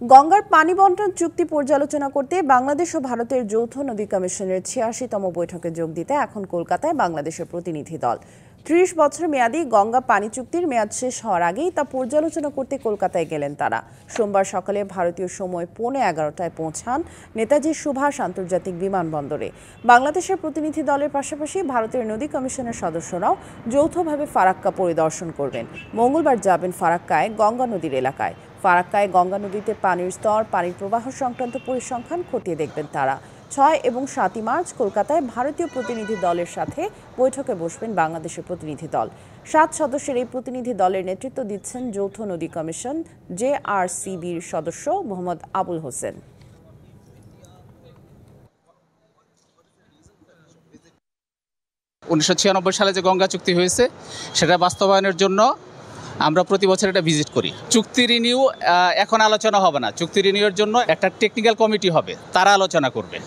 গঙ্গার পানি বন্টন চুক্তি পর্যালোচনা করতে বাংলাদেশ ও ভারতের যৌথ নদী কমিশনের ৮৬তম বৈঠকে যোগ দিতে এখন কলকাতায় বাংলাদেশের প্রতিনিধি দল। ৩০ বছর মেয়াদী গঙ্গা পানি চুক্তির মেয়াদ শেষ হওয়ার আগেই তা পর্যালোচনা করতে কলকাতায় গেলেন তারা। সোমবার সকালে ভারতীয় সময় 11:15টায় পৌঁছান নেতাজি সুভাষ আন্তর্জাতিক বিমানবন্দরে। বাংলাদেশের প্রতিনিধি দলের পাশাপাশি ভারতের নদী কমিশনের সদস্যরাও যৌথভাবে ফারাক্কা পরিদর্শন করবেন। মঙ্গলবার যাবেন ফারাক্কায় গঙ্গা নদীর এলাকায়। ফারাক্কায় গঙ্গা নদীতে পানির স্তর, পানির প্রবাহ সংক্রান্ত পরিসংখ্যান খতিয়ে দেখবেন তারা। ৬ এবং ৭ মার্চ কলকাতায় ভারতীয় প্রতিনিধি দলের সাথে বৈঠকে বসবেন বাংলাদেশের প্রতিনিধি দল। ৭ সদস্যের এই প্রতিনিধি দলের নেতৃত্ব দিচ্ছেন যৌথ নদী কমিশন JRCBর সদস্য মোহাম্মদ আবুল হোসেন। ১৯৯৬ সালে যে গঙ্গা চুক্তি হয়েছে সেটা বাস্তবায়নের জন্য আমরা প্রতি বছর এটা ভিজিট করি। চুক্তি রিনিউ এখন আলোচনা হবে না, চুক্তি রিনিউয়ের জন্য একটা টেকনিক্যাল কমিটি হবে, তারা আলোচনা করবে।